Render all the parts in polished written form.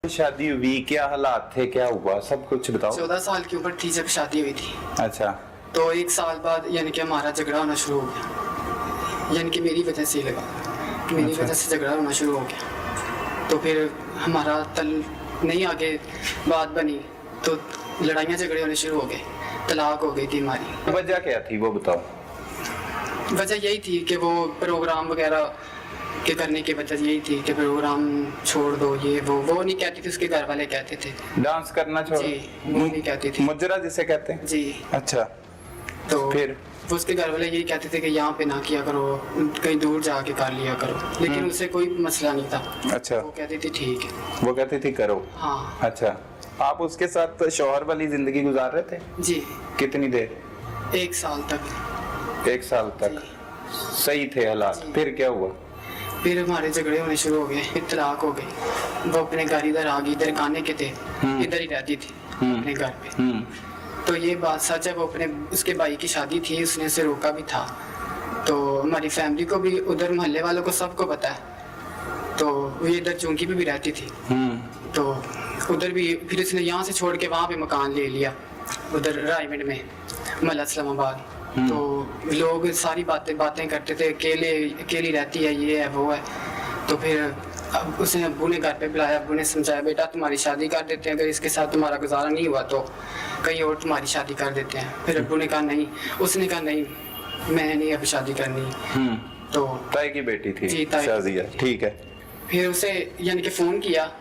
शादी हुई, क्या हालात थे, क्या हुआ, सब कुछ बताओ। 14 साल की उम्र थी जब शादी हुई थी। अच्छा। तो 1 साल बाद यानी कि हमारा झगड़ा होना शुरू हो गया, यानी कि मेरी वजह से ही लगा, मेरी अच्छा। वजह से झगड़ा होना शुरू हो गया। तो फिर हमारा नहीं आगे बात बनी, तो लड़ाइयाँ झगड़े होने शुरू हो गए, तलाक हो गई थी हमारी। वजह क्या थी वो बताओ। वजह यही थी कि वो प्रोग्राम वगैरह के करने की वजह यही थी कि प्रोग्राम छोड़ दो, ये वो नहीं कहती थी, उसके घर वाले कहते थे डांस करना छोड़। जी, वो नहीं कहती थी। मुजरा जिसे कहते हैं। जी। अच्छा। तो फिर वो उसके घर वाले यही कहते थे कि यहाँ पे ना किया करो, कहीं दूर जाके कर लिया करो, लेकिन उससे कोई मसला नहीं था। अच्छा। वो कहती थी ठीक है। वो कहती थी करो। हाँ। अच्छा। आप उसके साथ शौहर वाली जिंदगी गुजार रहे थे? जी। कितनी देर? 1 साल तक। 1 साल तक सही थे हालात। फिर क्या हुआ? फिर हमारे झगड़े होने शुरू हो गए, फिर तलाक हो गई। वो अपने घर इधर आ गई, इधर गाने के थे, इधर ही रहती थी अपने घर पे। तो ये बात सच है, वो अपने उसके भाई की शादी थी, उसने उसे रोका भी था। तो हमारी फैमिली को भी, उधर मोहल्ले वालों को सबको पता है। तो वो इधर चौंकी पे भी रहती थी। तो उधर भी फिर उसने यहाँ से छोड़ के वहाँ पे मकान ले लिया, उधर रायगढ़ में, मल्ला इस्लामाबाद। तो लोग सारी बातें करते थे, अकेली रहती है, ये है वो है। तो फिर अब उसने अब्बू ने घर पे बुलाया, अब्बू ने समझाया बेटा तुम्हारी शादी कर देते हैं, अगर इसके साथ तुम्हारा गुजारा नहीं हुआ तो कहीं और तुम्हारी शादी कर देते हैं। फिर अब्बू ने कहा नहीं, उसने कहा नहीं मैंने नहीं अब शादी करनी। तो ताई की बेटी थी। जी, ताई। शाजिया, ठीक है। फिर उसे यानी कि फ़ोन किया,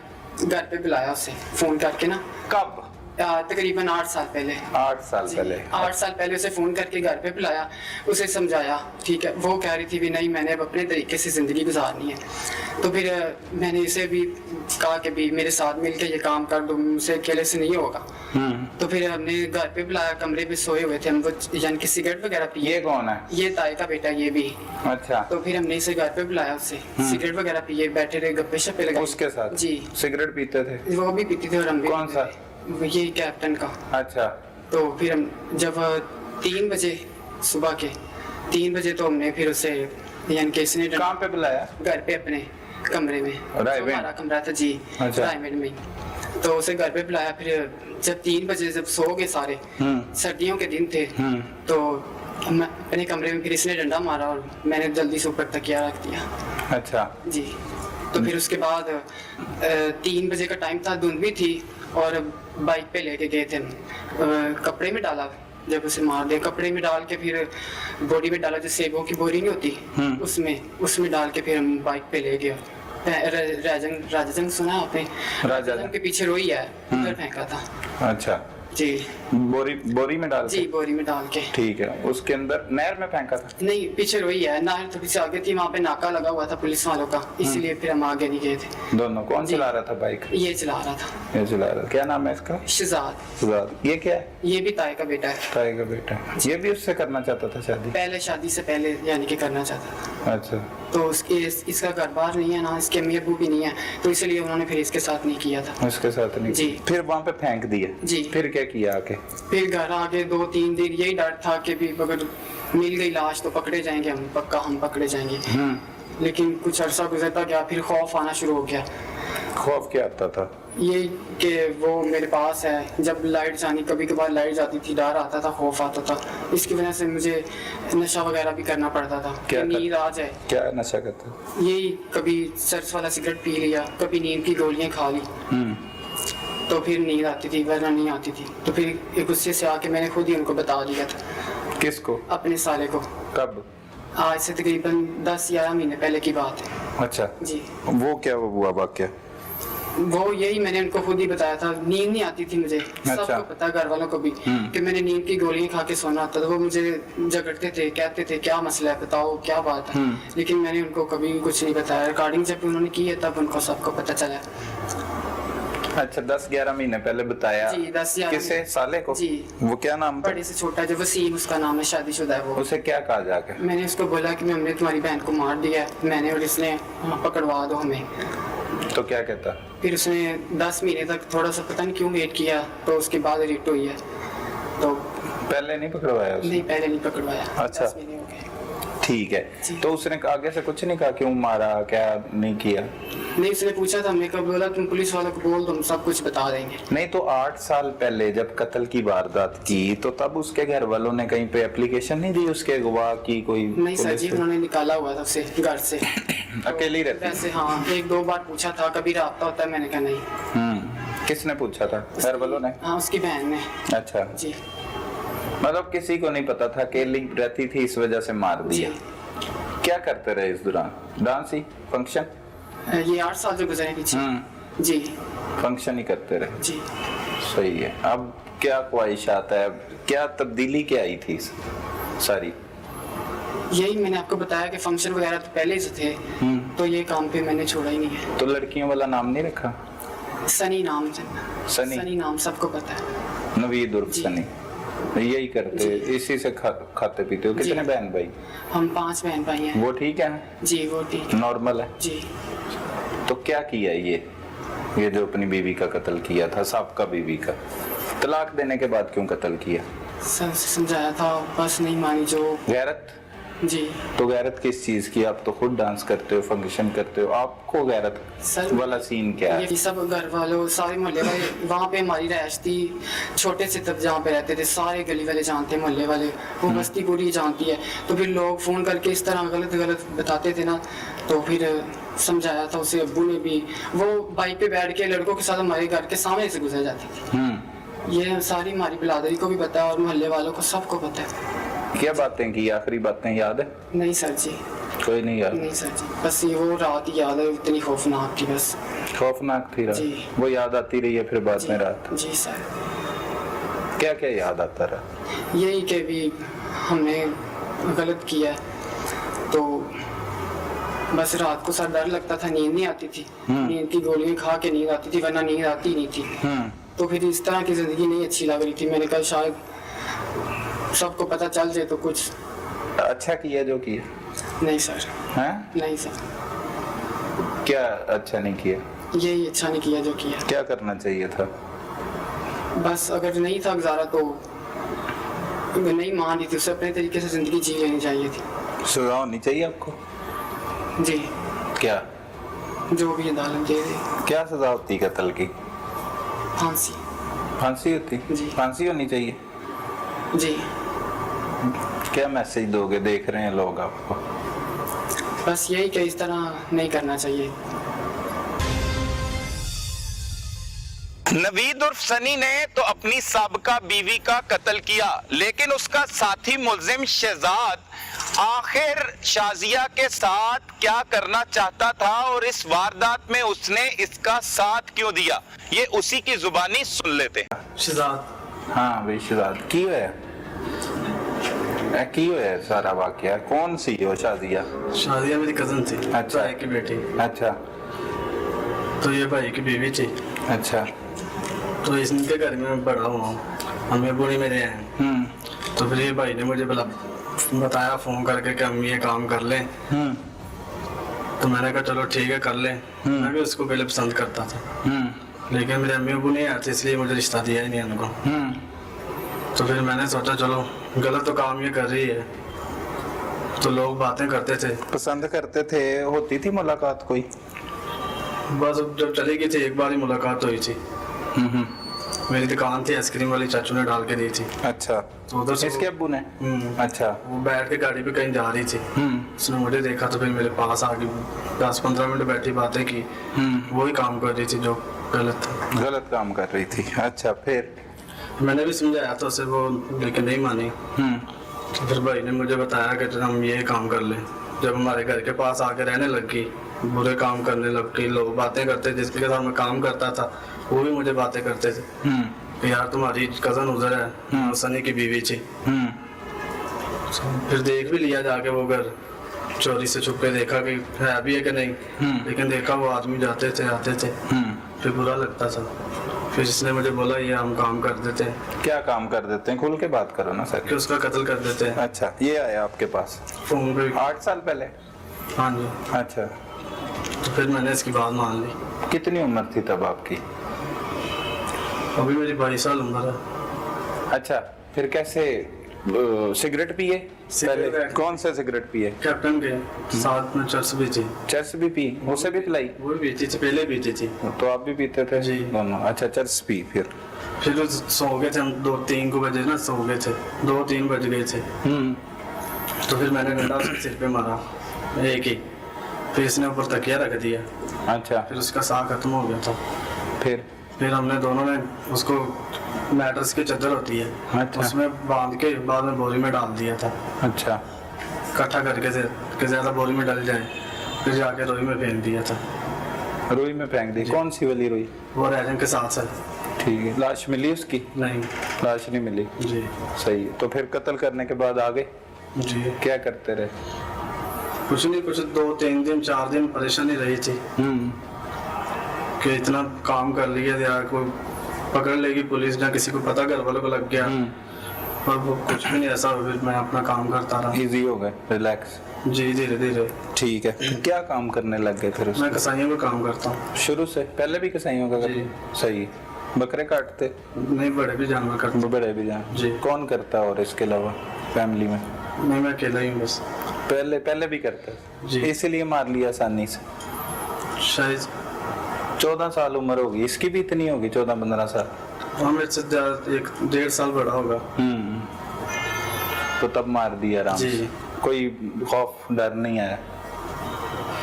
घर पे बुलाया उसे फ़ोन करके ना। कब? तकरीबन 8 साल पहले। 8 साल पहले। 8 साल पहले उसे फ़ोन करके घर पे बुलाया, उसे समझाया, ठीक है। वो कह रही थी भी नहीं मैंने अब अपने तरीके से ज़िंदगी गुजारनी है। तो फिर मैंने इसे भी कहा कि भी मेरे साथ मिलकर ये काम कर दो, मुझसे अकेले से नहीं होगा। तो फिर हमने घर पे बुलाया, कमरे पे सोए हुए थे हम, वो यानी कि सिगरेट वगैरह पिए। ये कौन है? ये ताई का बेटा, ये भी। अच्छा। तो फिर हमने इसे घर पे बुलाया, उससे सिगरेट वगैरह पिए, बैठे रहे, गप्पे शप्पे लगाए उसके साथ? जी। सिगरेट पीते थे? वो भी पीती थी और हम भी। कौन सा? ये कैप्टन का। अच्छा। तो फिर हम जब 3 बजे सुबह के 3 बजे, तो हमने फिर उसे यानी कि इसने कहाँ पे बुलाया? घर पे अपने कमरे में, रायगढ़? हमारा कमरा था जी। अच्छा। रायगढ़ में। तो उसे घर पे बुलाया, फिर जब 3 बजे जब सो गए सारे, सर्दियों के दिन थे, तो हम अपने कमरे में, फिर इसने डंडा मारा और मैंने जल्दी से ऊपर तकिया रख दिया। अच्छा जी। तो फिर उसके बाद 3 बजे का टाइम था, धुंध भी थी, और बाइक पे लेके गए थे हम। कपड़े में डाला, जब उसे मार दिया कपड़े में डाल के, फिर बोरी में डाला, जो सेबों की बोरी नहीं होती, उसमें डाल के फिर हम बाइक पे ले गए। राजाजंग सुना आपने? राजाजंग के पीछे रोई है, उधर फेंका था। अच्छा जी। बोरी में डाल के? जी, बोरी में डाल के। ठीक है। उसके अंदर नहर में फेंका था? नहीं, पीछे रोई है, नहर थोड़ी सी आगे थी, वहाँ पे नाका लगा हुआ था पुलिस वालों का, इसलिए फिर हम आगे नहीं गए थे। दोनों? कौन चला रहा था बाइक? ये चला रहा था। ये चला रहा। क्या नाम है इसका? शहजाद। शहजाद। ये क्या है? ये भी ताई का बेटा है। ताई का बेटा। ये भी उससे करना चाहता था शादी? पहले शादी से पहले यानी कि करना चाहता था। अच्छा। तो इसका घर बार नहीं है ना, इसके अम्मी अब्बू भी नहीं है, तो इसलिए उन्होंने फिर इसके साथ नहीं किया था। उसके साथ नहीं? जी। फिर वहाँ पे फेंक दिया? जी। फिर क्या किया आके? फिर घर आके 2-3 दिन यही डर था कि भी अगर मिल गई लाश तो पकड़े जाएंगे हम, पक्का हम पकड़े जाएंगे। लेकिन कुछ अरसा गुजरता गया, फिर खौफ आना शुरू हो गया। खौफ क्या आता था? ये कि वो मेरे पास है, जब लाइट जानी, कभी कभार लाइट जाती थी, डर आता था, खौफ आता था। इसकी वजह से मुझे नशा वगैरह भी करना पड़ता था, क्या नींद आ जाए। क्या नशा करता? यही कभी सर्स वाला सिगरेट पी लिया, कभी नींद की गोलियां खा ली, तो फिर नींद आती थी, वरना नहीं आती थी। तो फिर एक गुस्से से आके मैंने खुद ही उनको बता दिया था। किसको? अपने साले को। कब? आज से तकरीबन 10-11 महीने पहले की बात है। अच्छा जी। वो क्या हुआ वाकया? वो यही मैंने उनको खुद ही बताया था, नींद नहीं आती थी मुझे। अच्छा। सबको पता, घर वालों को भी, कि मैंने नींद की गोलियां खा के सोना था। तो वो मुझे झगड़ते थे, कहते थे क्या मसला है, बताओ क्या बात है। लेकिन मैंने उनको कभी कुछ नहीं बताया। रिकॉर्डिंग जब उन्होंने की है तब उनको सबको पता चला। अच्छा, 10-11 महीने पहले बताया? जी, 10-11। किसे? साले को? जी। वो क्या नाम था? बड़े से छोटा, जो वसीम उसका नाम है, शादीशुदा है वो। उसे क्या कहा जाके? मैंने उसको बोला कि हमने तुम्हारी बहन को मार दिया, मैंने, और इसने पकड़वा दो हमें। तो क्या कहता? फिर उसने 10 महीने तक थोड़ा सा पता नहीं क्यों वेट किया, तो उसके बाद रिट हुई है। तो पहले नहीं पकड़वाया उसने? नहीं, पहले नहीं पकड़वाया। अच्छा। 10 महीने हो गए। ठीक है, तो उसने आगे से कुछ नहीं कहा क्यों मारा, क्या नहीं किया? नहीं, उसने पूछा था, हमने कब बोला तुम पुलिस वालों को बोल, तुम सब कुछ बता देंगे। नहीं तो 8 साल पहले जब कत्ल की वारदात की तो तब उसके घर वालों ने कहीं पे एप्लीकेशन नहीं दी उसके गवाह की कोई? नहीं सर जी, उन्होंने निकाला हुआ था उसे घर से। अकेली रहती? वैसे हाँ, 1-2 बार पूछा था कभी राब्ता होता है, मैंने कहा नहीं। किसने पूछा था? घर वालों ने? हाँ, उसकी बहन ने। अच्छा जी। मतलब किसी को नहीं पता था, अकेली रहती थी इस वजह से मार दिया। क्या करते रहे इस दौरान? डांस ही, फंक्शन? ये 8 साल जो गुजरे पीछे। जी, फंक्शन ही करते रहे। जी। सही है। अब क्या ख्वाहिशात है, क्या तब्दीली क्या आई थी सारी? यही मैंने आपको बताया कि फंक्शन वगैरह तो पहले से थे, तो ये काम पे मैंने छोड़ा ही नहीं है। तो लड़कियों वाला नाम नहीं रखा? सनी नाम से। सनी नाम सबको पता है। नवीद उर्फ सनी, यही करते, इसी से खाते पीते हो? कितने बहन भाई? हम 5 बहन भाई हैं। वो ठीक है? जी, वो ठीक, नॉर्मल है जी। तो क्या किया ये जो अपनी बीवी का कत्ल किया था, साबका बीवी का, तलाक देने के बाद क्यों कत्ल किया? समझाया था, बस नहीं मानी। जो गैरत? जी। तो गैरत किस चीज की? आप तो खुद डांस करते हो, फंक्शन करते हो, आपको गैरत वाला सीन क्या है? ये सब घर वालों, सारे मोहल्ले वाले, वहाँ पे हमारी रहायश थी, छोटे से तब जहाँ पे रहते थे, सारे गली वाले जानते, मोहल्ले वाले, वो बस्ती पूरी जानती है। तो फिर लोग फोन करके इस तरह गलत बताते थे ना, तो फिर समझाया था उसे। अब्बू ने भी, वो बाइक पे बैठ के लड़कों के साथ हमारे घर के सामने से गुजर जाती थी। ये सारी हमारी बिलादरी को भी पता है और मोहल्ले वालों को सबको पता है। क्या बातें की, आखिरी बातें याद है? नहीं सर जी, कोई नहीं याद? नहीं सर जी, बस ये वो रात ही याद है, इतनी खौफनाक थी। बस खौफनाक थी रात? वो याद आती रही है फिर बाद में रात? जी सर। क्या क्या याद आता रहा? यही कि भी हमने गलत किया, तो बस रात को सर डर लगता था, नींद नहीं आती थी। नींद की गोलियां खा के नींद आती थी, वरना नींद आती नहीं थी। तो फिर इस तरह की जिंदगी नहीं अच्छी लग रही थी। मैंने कहा शायद सबको पता चल जाए तो कुछ अच्छा किया जो किया। नहीं सर। हैं? नहीं सर। क्या अच्छा नहीं किया? यही अच्छा नहीं किया जो किया। क्या करना चाहिए था? बस अगर नहीं था गुजारा तो नहीं मान रही थी, उसे अपने तरीके से जिंदगी जी लेनी चाहिए थी। सजा होनी चाहिए आपको? जी। क्या? जो भी अदालत दे दे। क्या सजा होती कत्ल की? फांसी। फांसी होती? जी। फांसी होनी चाहिए। जी। क्या मैसेज दोगे, देख रहे हैं लोग आपको? बस यही कि इस तरह नहीं करना चाहिए। नवीद उर्फ सनी ने तो अपनी साबका बीवी का कत्ल किया, लेकिन उसका साथी मुल्जिम शहजाद आखिर शाजिया के साथ क्या करना चाहता था और इस वारदात में उसने इसका साथ क्यों दिया, ये उसी की जुबानी सुन लेते। शहजाद। हाँ भाई शहजाद की है सारा वाकया? कौन सी हो शाजिया? शाजिया मेरी कजन थी। अच्छा। भाई की बेटी। अच्छा। तो ये भाई की बीवी थी। अच्छा। तो इनके घर में मैं बड़ा हुआ हूँ, हमें बुरी मेरे हैं। तो फिर ये भाई ने मुझे बताया फोन करके कि हम ये काम कर लें। तो मैंने कहा चलो ठीक है कर लें। मैं भी उसको पहले पसंद करता था, लेकिन मेरे अम्मी अबू नहीं आते, इसलिए मुझे रिश्ता दिया ही नहीं उनको। तो फिर मैंने सोचा चलो गलत तो काम ये कर रही है, तो लोग बातें करते थे। पसंद करते थे? होती थी मुलाकात कोई? बस जब चली गई थी एक बार ही मुलाकात हुई थी। मेरी दुकान थी आइसक्रीम वाली, चाचू ने डाल के दी थी। अच्छा। तो उधर से इसके अब्बू ने? अच्छा। वो बैठ के गाड़ी पे कहीं जा रही थी, उसने मुझे देखा तो फिर मेरे पास आ गई, 10-15 मिनट बैठी बातें की। वही काम कर रही थी जो गलत था। गलत काम कर रही थी? अच्छा। फिर? मैंने भी समझाया था उसे, वो लेकिन नहीं मानी। तो फिर भाई ने मुझे बताया कि हम ये काम कर लें। जब हमारे घर के पास आके रहने लगी, बुरे काम करने लगी, लोग बातें करते, जिसके साथ मैं काम करता था वो भी मुझे बातें करते थे कि यार तुम्हारी कजन उधर है, सनी की बीवी थी। फिर देख भी लिया जाके वो घर, चोरी से छुप के देखा कि है भी है कि नहीं, लेकिन देखा वो आदमी जाते थे आते थे, फिर बुरा लगता था। फिर इसने मुझे बोला ये हम काम कर देते हैं। क्या काम कर देते हैं? खुल के बात करो ना सर। कि उसका कत्ल कर देते हैं। अच्छा, ये आया आपके पास फोन पे? 8 साल पहले? हाँ जी। अच्छा। तो फिर मैंने इसकी बात मान ली। कितनी उम्र थी तब आपकी? अभी मेरी 22 साल उम्र है। अच्छा। फिर कैसे सिगरेट पिए? सिगरेट- पहले कौन से सिगरेट पिए? कैप्टन के साथ में चर्च भी थी, चर्च भी पी? उसे भी पिलाई? वो भी पीती थी, पहले पीती थी। तो आप भी पीते थे? जी। दोनों? अच्छा, चर्च पी फिर? फिर सो गए थे हम, 2-3 को बजे ना सो गए थे, 2-3 बज गए थे। तो फिर मैंने डंडा उसके सिर पे मारा एक ही, फिर इसने ऊपर तकिया रख दिया, अच्छा, फिर उसका साह खत्म हो गया था। फिर हमने दोनों ने उसको मैट्रेस की चादर होती है, अच्छा। उसमें बांध के बाद में बोरी में डाल दिया था, अच्छा, इकट्ठा करके से कि ज्यादा बोरी में डल जाए, फिर जाके रोई में फेंक दिया था। रुई में फेंक दी? कौन सी वाली रुई? वो रैजन के साथ है। ठीक है। लाश मिली उसकी? नहीं लाश नहीं मिली? जी। सही है। तो फिर कत्ल करने के बाद आगे जी क्या करते रहे? कुछ नहीं, कुछ 2-3 दिन 4 दिन परेशानी रही थी कि इतना काम कर लिया यार, कोई पकड़ लेगी पुलिस या किसी को पता, घर वालों को लग गया, पर वो कुछ भी नहीं ऐसा हुआ। फिर मैं अपना काम करता रहा। इजी हो गए, रिलैक्स? जी, धीरे धीरे। ठीक है। क्या काम करने लग गए फिर उसमें? मैं कसाईयों का काम करता हूँ शुरू से? पहले भी कसाईयों का जी। करते? सही। बकरे काटते? नहीं, बड़े भी जानवर करता हूँ। बड़े भी जान? जी। कौन करता है और इसके अलावा फैमिली में? नहीं, मैं अकेला ही हूँ बस। पहले भी करता जी। है, इसीलिए मार लिया आसानी से? शायद 14 साल उम्र होगी इसकी भी, इतनी होगी 14-15 साल? हाँ, मेरे से 1-1.5 साल बड़ा होगा। तो तब मार दिया आराम जी। से? कोई खौफ डर नहीं आया?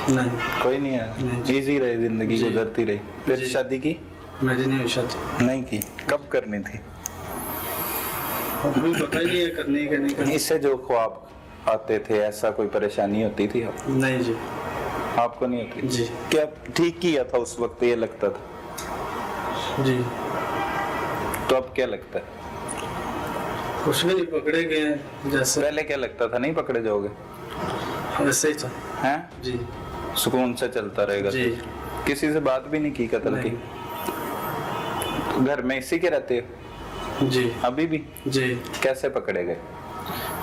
नहीं, कोई नहीं आया? नहीं। इजी रही जिंदगी, जी। गुजरती रही? फिर जी। शादी की? मेरी नहीं हुई शादी। नहीं की? कब करनी थी? अभी पता ही नहीं है करनी है कि नहीं करनी। इससे जो ख्वाब आते थे, ऐसा कोई परेशानी होती थी आपको? नहीं जी। आपको नहीं होती? जी। क्या ठीक किया था उस वक्त, ये लगता था? जी, तो अब क्या लगता है? कुछ भी नहीं, पकड़े गए हैं जैसे, पहले क्या लगता था, नहीं पकड़े जाओगे? ऐसे ही था। हैं? जी। सुकून से चलता रहेगा? जी। किसी से बात भी नहीं की कत्ल की? तो घर में इसी के रहते हो जी। अभी भी? जी। कैसे पकड़े गए?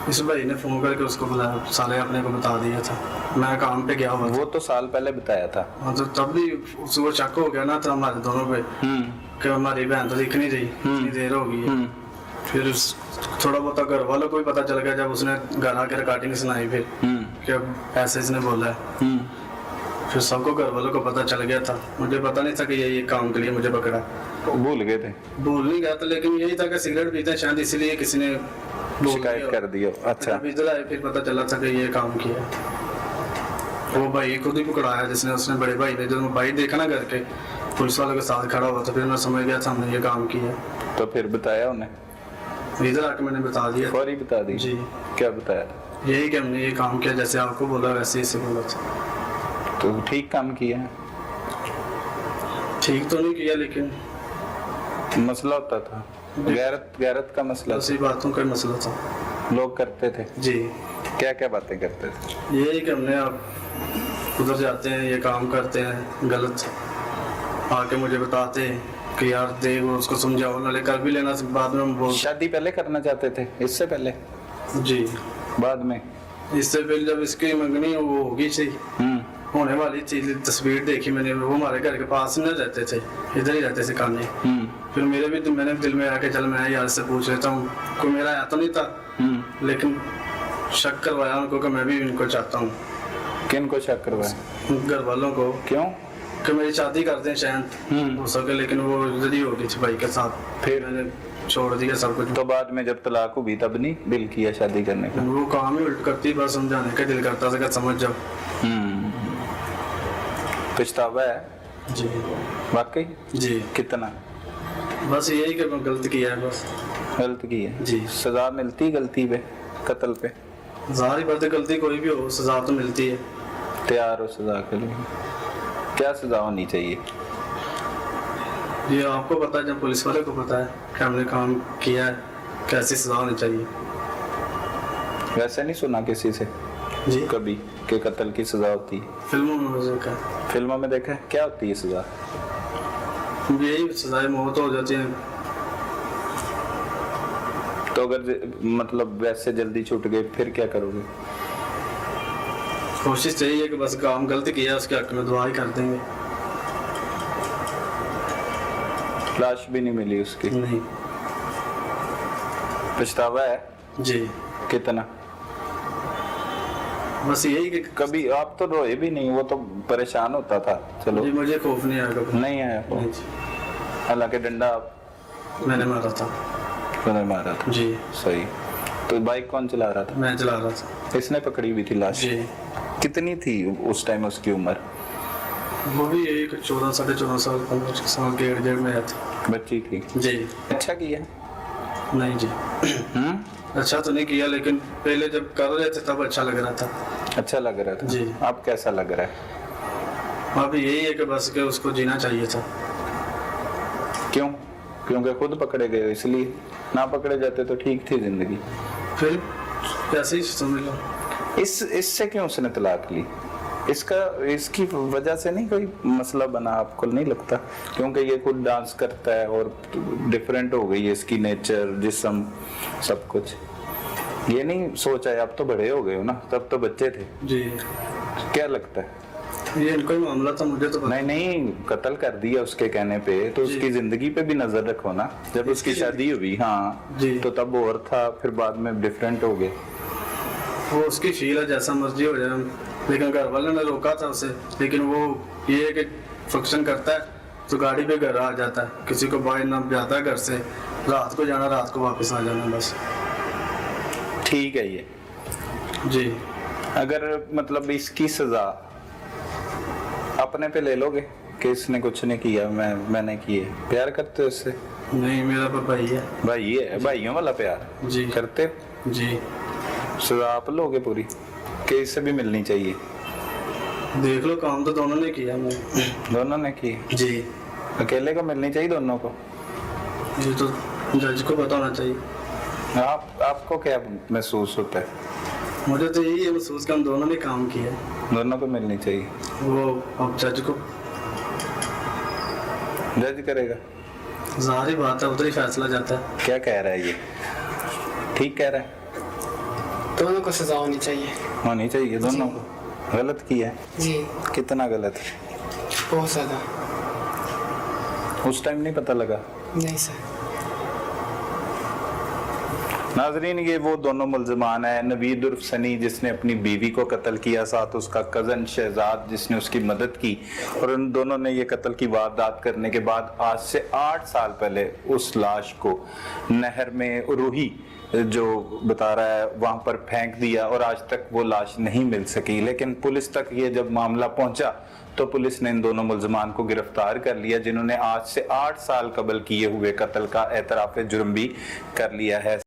इस भाई ने फोन करके उसको बुलाया, साले अपने को बता दिया था, मैं काम पे गया हुआ था। वो तो साल पहले बताया था। हाँ, तो तब भी उसको शक हो गया ना, तो हमारे दोनों पे कि हमारी बहन तो दिख नहीं रही, इतनी देर हो गई है। फिर थोड़ा बहुत घर वालों को भी पता चल गया जब उसने घर आकर रिकॉर्डिंग सुनाई, फिर कि अब ऐसे इसने बोला है। फिर सबको घर वालों को पता चल गया था, मुझे पता नहीं था कि ये काम के लिए मुझे पकड़ा। तो भूल गए थे? भूल नहीं गया था, लेकिन यही था कि सिगरेट पीते हैं शायद, इसलिए किसी ने बोल शिकायत दिया। कर दिया? अच्छा। जब इधर आए फिर पता चला था कि ये काम किया। वो भाई खुद ही पकड़ाया जिसने, उसने बड़े भाई ने, जब भाई देखा ना करके पुलिस वालों के साथ खड़ा हुआ, तो फिर मैं समझ गया था हमने ये काम किया। तो फिर बताया उन्हें? इधर आके मैंने बता दिया। फौरी बता दी? जी। क्या बताया? यही कि हमने ये काम किया, जैसे आपको बोला वैसे ही से बोला था। तो ठीक काम किया है? ठीक तो नहीं किया, लेकिन मसला होता था? गैरत का मसला? ऐसी बातों का मसला था। लोग करते थे? जी। क्या क्या बातें करते थे? यही कि हमने आप उधर जाते हैं, ये काम करते हैं गलत, आके मुझे बताते हैं कि यार देख उसको समझाओ, नाले कर भी लेना, बाद में हम बोल। शादी पहले करना चाहते थे? इससे पहले? जी। बाद में? इससे पहले जब इसकी मंगनी वो होगी थी, होने वाली थी, तस्वीर देखी मैंने, वो हमारे घर के पास न रहते थे, इधर ही रहते थे काने। फिर मैंने दिल में आके चल मैं यार से पूछ लेता हूँ, कोई मेरा आया तो नहीं था, लेकिन शक करवाया उनको कि मैं भी इनको चाहता हूँ। किन को शक करवाया? घर वालों को, क्यों? कि मेरी शादी कर दें शायद हो सके, लेकिन वो इधर ही हो गई थी भाई के साथ। फिर मैंने छोड़ दिया सब कुछ। तो बाद में जब तलाक हुई तब नहीं दिल किया शादी करने का? वो काम ही उल्ट करती, बस समझाने का दिल करता था कि समझ जाओ। पछतावा है? जी। वाकई? जी। कितना? बस यही कि मैं गलत किया है, बस गलत की है? जी। सजा मिलती गलती पे, कत्ल पे? जाहिर बात है, गलती कोई भी हो सजा तो मिलती है। तैयार हो सजा के लिए? क्या सजा होनी चाहिए? ये आपको पता है, जब पुलिस वाले को पता है कि हमने काम किया है, कैसी सजा होनी चाहिए। वैसे नहीं सुना किसी से जी। कभी कि कत्ल की सजा होती है? फिल्मों में मुझे क्या, फिल्मों में देखा है? क्या होती है सजा? यही सजाएं मौत हो जाती है। तो अगर मतलब वैसे जल्दी छूट गए फिर क्या करोगे? कोशिश यही है कि बस काम गलत किया है, उसके हक में दुआ ही कर देंगे। लाश भी नहीं मिली उसकी? नहीं। पछतावा है? जी। कितना? बस यही कि कभी आप तो रोए भी नहीं, वो तो परेशान होता था। चलो जी, मुझे खौफ नहीं आया कभी। नहीं आया वो। नहीं जी, हालांकि डंडा मैंने मारा था। तूने मारा था। जी। सही। तो बाइक कौन चला रहा था? मैं चला रहा था। इसने पकड़ी हुई थी लाश? जी। कितनी थी उस टाइम उसकी उम्र? वो भी यही 14 साढ़े 14 साल 15 साल के इर्द गिर्द में है थी। बच्ची थी। जी। अच्छा किया। नहीं जी, अच्छा तो नहीं किया, लेकिन पहले जब कर रहे थे तब अच्छा लग रहा था। अच्छा लग रहा था जी। अब कैसा लग रहा है? अब यही है कि बस के उसको जीना चाहिए था। क्यों? क्योंकि खुद पकड़े गए इसलिए? ना पकड़े जाते तो ठीक थी जिंदगी। फिर ऐसे ही समझ लो। इससे क्यों उसने तलाक ली? इसकी वजह से नहीं कोई मसला बना आपको नहीं लगता? क्योंकि ये खुद डांस करता है और डिफरेंट हो गई है इसकी नेचर, जिस्म, सब कुछ। ये नहीं सोचा है? आप तो बड़े हो गए हो ना, तब तो बच्चे थे। जी। क्या लगता है? ये इनका ही मामला था, मुझे तो पता नहीं, कत्ल कर दिया उसके कहने पे, तो उसकी जिंदगी पे भी नजर रखो ना। जब उसकी शादी हुई, हाँ जी। तो तब और था, फिर बाद में डिफरेंट हो गए। वो उसकी फील है, जैसा मर्जी हो जाए, लेकिन घर वालों ने रोका था उसे। लेकिन वो ये है कि फंक्शन करता है तो गाड़ी पे घर आ जाता है, किसी को बाहर ना जाता है घर से, रात को जाना रात को वापस आ जाना, बस। ठीक है ये। जी। अगर मतलब इसकी सजा अपने पे ले लोगे कि इसने कुछ नहीं किया, मैंने किए? प्यार करते हो इससे? नहीं, मेरा पापा ही है। भाई है, भाइयों वाला प्यार जी। करते हो? जी। सजा आप लोगे पूरी कि इससे भी मिलनी चाहिए? देख लो, काम तो दोनों ने किया। मैं दोनों ने की? जी। अकेले को मिलनी चाहिए? दोनों को? ये तो जज को पता होना चाहिए। आपको क्या महसूस होता है? मुझे तो यही है महसूस कि हम दोनों ने काम किया। दोनों को मिलनी चाहिए। वो अब जज को, जज करेगा। जाहिर बात है, उधर ही फैसला जाता है। क्या कह रहा है ये? ठीक कह रहा है? दोनों को सजा होनी चाहिए। होनी चाहिए दोनों को। गलत किया है? जी, कितना गलत? बहुत ज्यादा। उस टाइम नहीं पता लगा? नहीं सर। नाजरीन, ये वो दोनों मुल्ज़िमान हैं, नवीद उर्फ सनी जिसने अपनी बीवी को कत्ल किया, साथ उसका कज़न शहजाद जिसने उसकी मदद की, और उन दोनों ने ये कत्ल की वारदात करने के बाद आज से 8 साल पहले उस लाश को नहर में रूही जो बता रहा है वहां पर फेंक दिया, और आज तक वो लाश नहीं मिल सकी। लेकिन पुलिस तक ये जब मामला पहुंचा तो पुलिस ने इन दोनों मुल्ज़िमान को गिरफ्तार कर लिया, जिन्होंने आज से 8 साल कबल किए हुए कत्ल का एतराफ़ जुर्म भी कर लिया है।